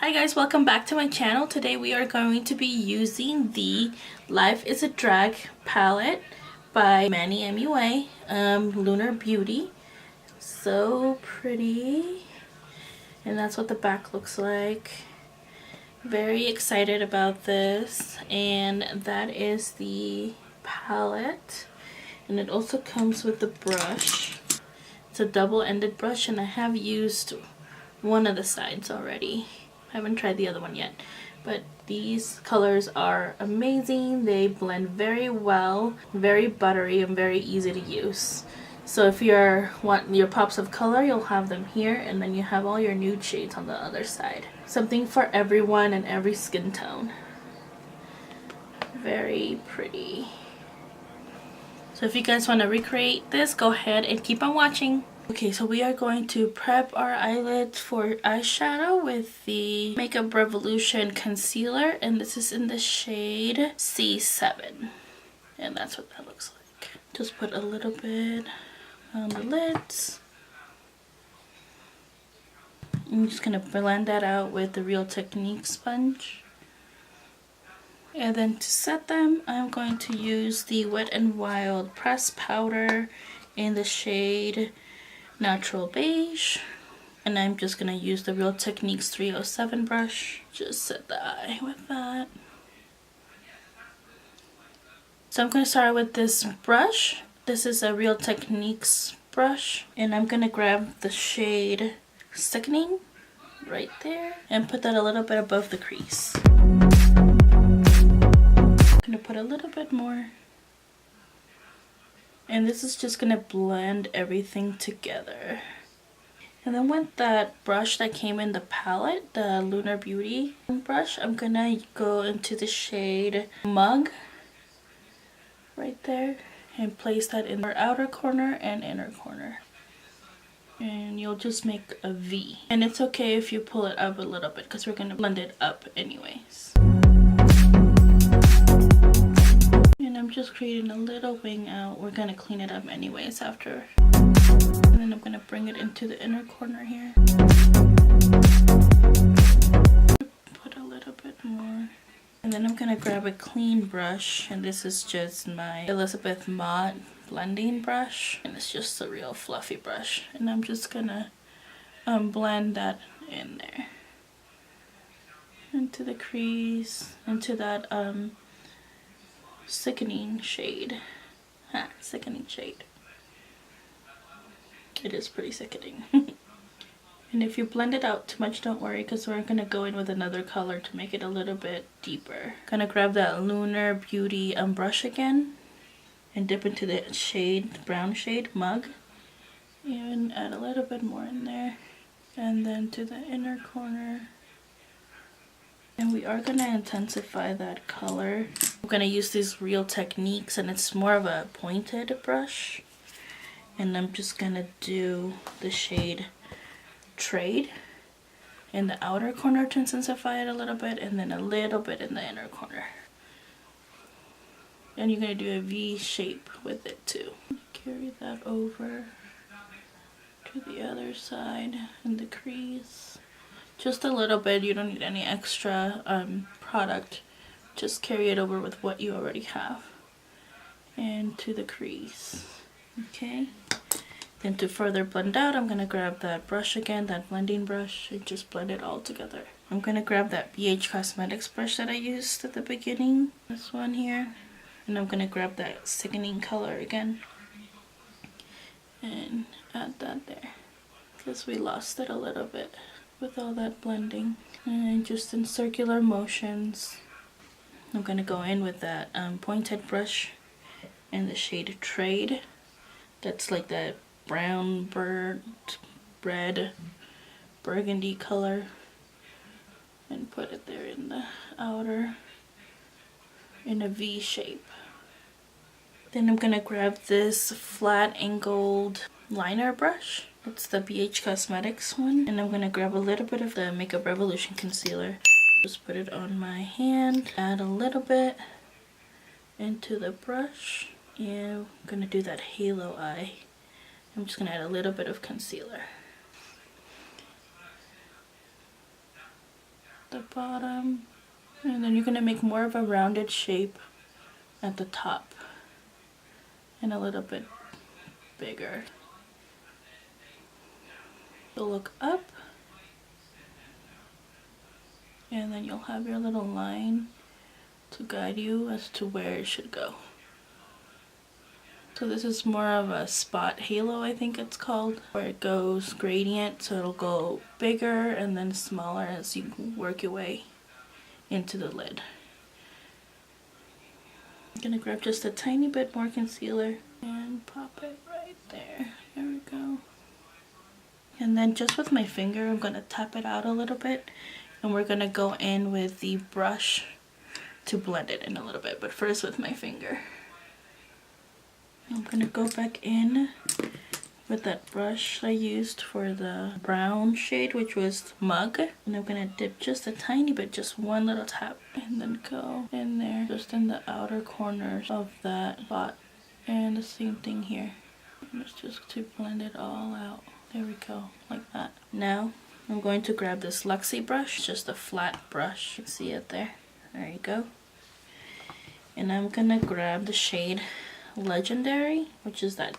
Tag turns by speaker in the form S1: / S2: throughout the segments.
S1: Hi guys, welcome back to my channel. Today we are going to be using the Life is a Drag palette by Manny MUA, Lunar Beauty. So pretty. And that's what the back looks like. Very excited about this. And that is the palette. And it also comes with the brush. It's a double-ended brush and I have used one of the sides already. I haven't tried the other one yet, but these colors are amazing. They blend very well, very buttery and very easy to use. So if you want your pops of color, you'll have them here, and then you have all your nude shades on the other side. Something for everyone and every skin tone. Very pretty. So if you guys want to recreate this, go ahead and keep on watching. Okay, so we are going to prep our eyelids for eyeshadow with the Makeup Revolution concealer, and this is in the shade C7, and that's what that looks like. Just put a little bit on the lids. I'm just gonna blend that out with the Real Technique sponge. And then to set them, I'm going to use the Wet n Wild pressed powder in the shade Natural Beige, and I'm just gonna use the Real Techniques 307 brush. Just set the eye with that. So I'm gonna start with this brush. This is a Real Techniques brush, and I'm gonna grab the shade Sickening right there and put that a little bit above the crease. I'm gonna put a little bit more. And this is just gonna blend everything together. And then with that brush that came in the palette, the Lunar Beauty brush, I'm gonna go into the shade Mug right there and place that in our outer corner and inner corner. And you'll just make a V. And it's okay if you pull it up a little bit because we're gonna blend it up anyways. And I'm just creating a little wing out. We're gonna clean it up anyways after. And then I'm gonna bring it into the inner corner here. Put a little bit more. And then I'm gonna grab a clean brush, and this is just my Elizabeth Mott blending brush. And it's just a real fluffy brush. And I'm just gonna blend that in there. Into the crease, into that Sickening shade. Sickening shade. It is pretty sickening. And if you blend it out too much, don't worry, because we're going to go in with another color to make it a little bit deeper. Gonna grab that Lunar Beauty brush again and dip into the shade, brown shade, Mug. And add a little bit more in there. And then to the inner corner. And we are going to intensify that color. I'm going to use these Real Techniques, and it's more of a pointed brush. And I'm just going to do the shade Trade in the outer corner to intensify it a little bit, and then a little bit in the inner corner. And you're going to do a V shape with it too. Carry that over to the other side in the crease. Just a little bit, you don't need any extra product. Just carry it over with what you already have. And to the crease. Okay. Then to further blend out, I'm going to grab that brush again, that blending brush, and just blend it all together. I'm going to grab that BH Cosmetics brush that I used at the beginning. This one here. And I'm going to grab that Sickening color again. And add that there. Because we lost it a little bit with all that blending. And just in circular motions, I'm going to go in with that pointed brush in the shade Trade. That's like that brown red burgundy color. And put it there in the outer, in a V shape. Then I'm going to grab this flat angled liner brush. It's the BH Cosmetics one. And I'm going to grab a little bit of the Makeup Revolution concealer. Just put it on my hand. Add a little bit into the brush. And I'm going to do that halo eye. I'm just going to add a little bit of concealer. the bottom. And then you're going to make more of a rounded shape at the top. And a little bit bigger. So look up. And then you'll have your little line to guide you as to where it should go. So this is more of a spot halo, I think it's called, where it goes gradient, so it'll go bigger and then smaller as you work your way into the lid. I'm gonna grab just a tiny bit more concealer and pop it right there. There we go. And then just with my finger, I'm gonna tap it out a little bit, and we're gonna go in with the brush to blend it in a little bit, but first with my finger. I'm gonna go back in with that brush I used for the brown shade, which was Mug, and I'm gonna dip just a tiny bit, just one little tap, and then go in there, just in the outer corners of that spot. And the same thing here. And it's just to blend it all out. There we go, like that. Now I'm going to grab this Luxie brush, just a flat brush. You can see it there. There you go. And I'm gonna grab the shade Legendary, which is that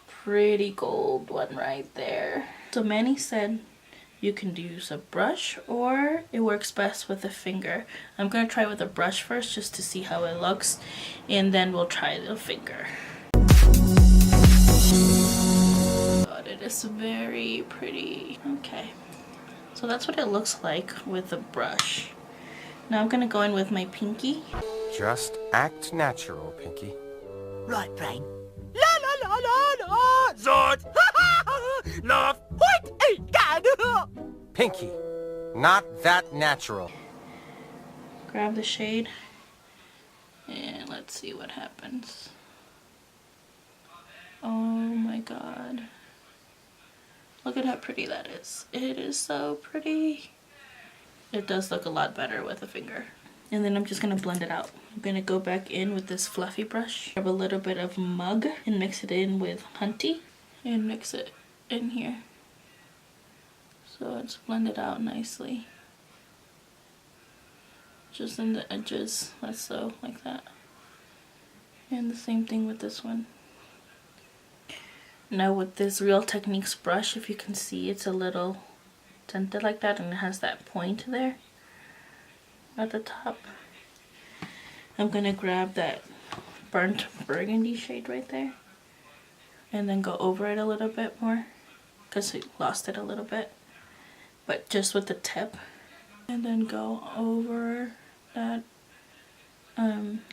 S1: pretty gold one right there. So Manny said you can use a brush or it works best with a finger. I'm gonna try with a brush first just to see how it looks, and then we'll try the finger. God, it is very pretty. Okay, so that's what it looks like with a brush. Now I'm gonna go in with my pinky.
S2: Just act natural, Pinky.
S3: Right, Brain. La la la la la! Zord! Love! Point! Ain't God!
S2: Pinky, not that natural.
S1: Grab the shade and let's see what happens. Oh my god. Look at how pretty that is. It is so pretty. It does look a lot better with a finger. And then I'm just going to blend it out. I'm going to go back in with this fluffy brush. Grab a little bit of Mug and mix it in with Hunty. And mix it in here. So it's blended out nicely. Just in the edges, that's so, like that. And the same thing with this one. Now with this Real Techniques brush, if you can see, it's a little tinted like that and it has that point there at the top. I'm gonna grab that burnt burgundy shade right there and then go over it a little bit more because I lost it a little bit, but just with the tip, and then go over that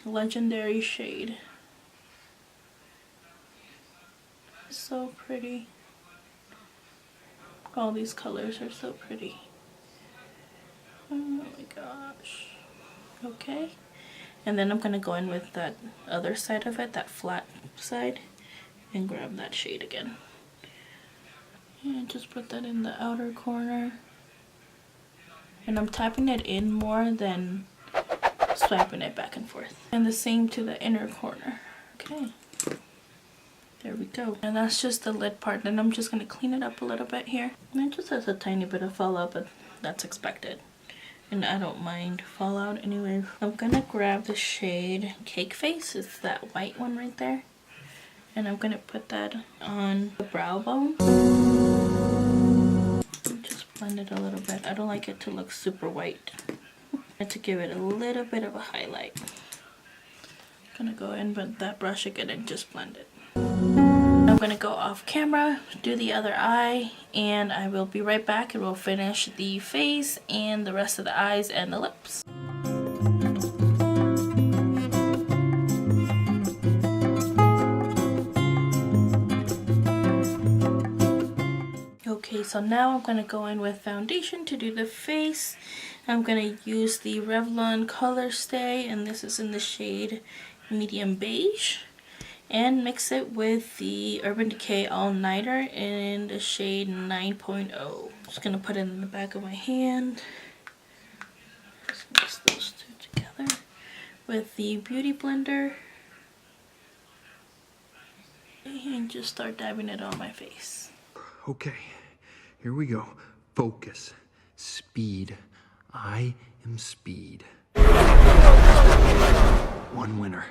S1: Legendary shade. It's so pretty. All these colors are so pretty. Oh my gosh. Okay. And then I'm going to go in with that other side of it, that flat side, and grab that shade again. And just put that in the outer corner. And I'm tapping it in more than swiping it back and forth. And the same to the inner corner. Okay. There we go. And that's just the lid part. Then I'm just going to clean it up a little bit here. And it just has a tiny bit of fallout, but that's expected. And I don't mind fallout anyways. I'm going to grab the shade Cake Face. It's that white one right there. And I'm going to put that on the brow bone. Just blend it a little bit. I don't like it to look super white. And to give it a little bit of a highlight. I'm going to go in with that brush again and just blend it. I'm going to go off camera, do the other eye, and I will be right back and we'll finish the face and the rest of the eyes and the lips. Okay, so now I'm going to go in with foundation to do the face. I'm going to use the Revlon Color Stay, and this is in the shade Medium Beige. And mix it with the Urban Decay All Nighter in the shade 9.0. Just gonna put it in the back of my hand. Just mix those two together with the Beauty Blender. And just start dabbing it on my face.
S4: Okay, here we go. Focus, speed, I am speed. One winner,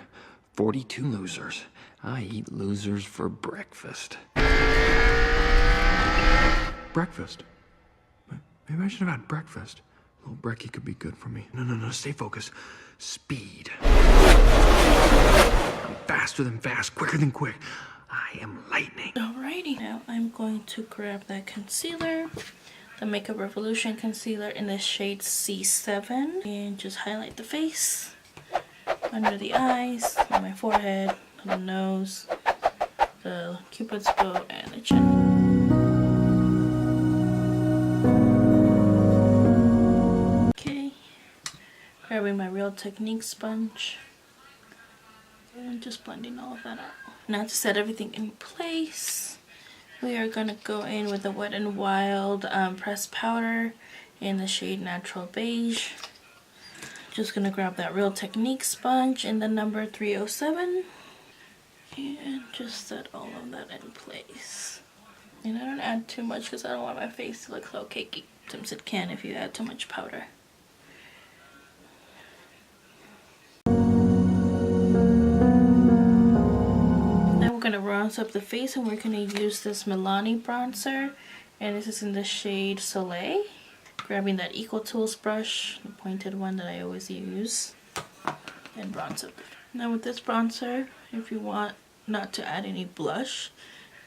S4: 42 losers. I eat losers for breakfast. Breakfast? Maybe I should have had breakfast. A little brekkie could be good for me. No, stay focused. Speed. I'm faster than fast, quicker than quick. I am lightning.
S1: Alrighty, now I'm going to grab that concealer, the Makeup Revolution concealer in the shade C7, and just highlight the face, under the eyes, on my forehead, on the nose, the cupid's bow, and the chin. Grabbing my Real Technique sponge and just blending all of that out. Now to set everything in place, we are going to go in with the Wet n Wild pressed powder in the shade Natural Beige. Just going to grab that Real Technique sponge in the number 307 and just set all of that in place. And I don't add too much because I don't want my face to look so cakey. Sometimes it can if you add too much powder. Gonna bronze up the face, and we're gonna use this Milani bronzer, and this is in the shade Soleil. Grabbing that Equal Tools brush, the pointed one that I always use, and bronze up. Now with this bronzer, if you want not to add any blush,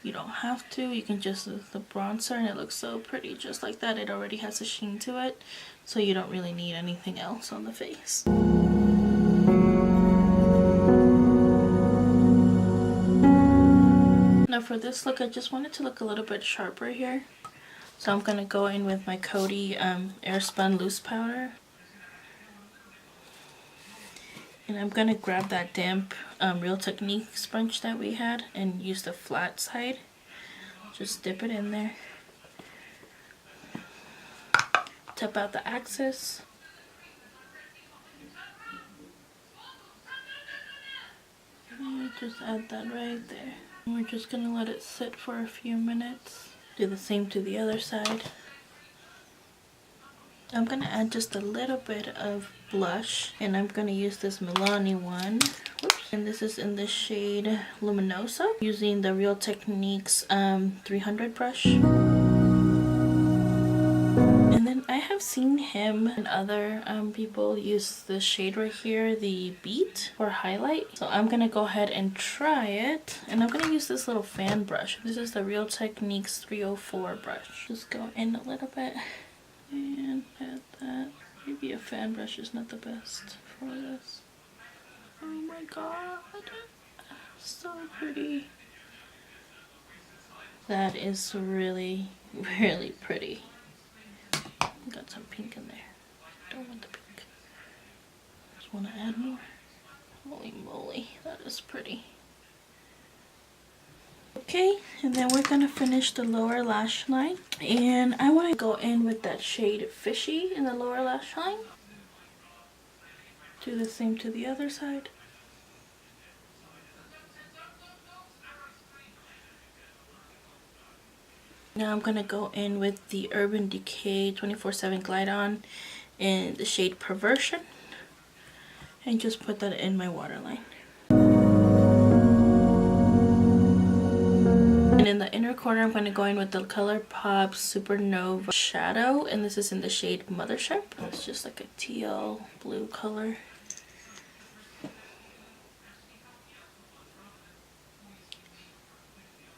S1: you don't have to. You can just use the bronzer and it looks so pretty just like that. It already has a sheen to it, so you don't really need anything else on the face. Now for this look, I just wanted to look a little bit sharper here. So I'm going to go in with my Coty Airspun Loose Powder. And I'm going to grab that damp Real Technique sponge that we had and use the flat side. Just dip it in there. Tap out the excess. And just add that right there. We're just going to let it sit for a few minutes. Do the same to the other side. I'm going to add just a little bit of blush, and I'm going to use this Milani one. Whoops. And this is in the shade Luminosa, using the Real Techniques 300 brush. And then I have seen him and other people use this shade right here, the Beat, for highlight. So I'm going to go ahead and try it. And I'm going to use this little fan brush. This is the Real Techniques 304 brush. Just go in a little bit and add that. Maybe a fan brush is not the best for this. Oh my god. So pretty. That is really, really pretty. Got some pink in there. Don't want the pink. Just want to add more. Holy moly, that is pretty. Okay, and then we're going to finish the lower lash line. And I want to go in with that shade Fishy in the lower lash line. Do the same to the other side. Now I'm going to go in with the Urban Decay 24/7 Glide On in the shade Perversion. And just put that in my waterline. And in the inner corner, I'm going to go in with the ColourPop Supernova Shadow. And this is in the shade Mothership. It's just like a teal blue color.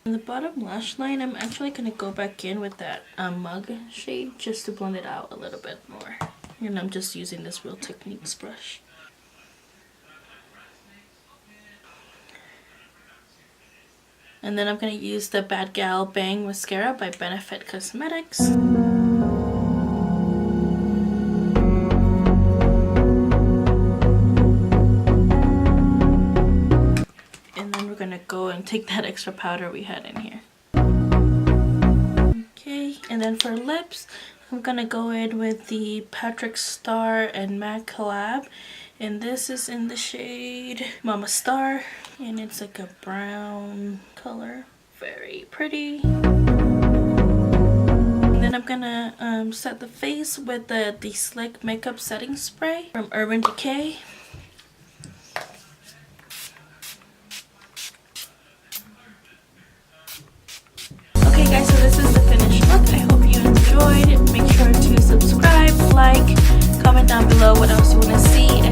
S1: In the bottom lash line, I'm actually going to go back in with that mug shade just to blend it out a little bit more. And I'm just using this Real Techniques brush. And then I'm going to use the Bad Gal Bang Mascara by Benefit Cosmetics. Gonna go and take that extra powder we had in here. Okay, and then for lips, I'm gonna go in with the Patrick Star and MAC collab, and this is in the shade Mama Star, and it's like a brown color. Very pretty. And then I'm gonna set the face with the Slick Makeup Setting Spray from Urban Decay. Okay guys, so this is the finished look. I hope you enjoyed. Make sure to subscribe, like, comment down below what else you want to see.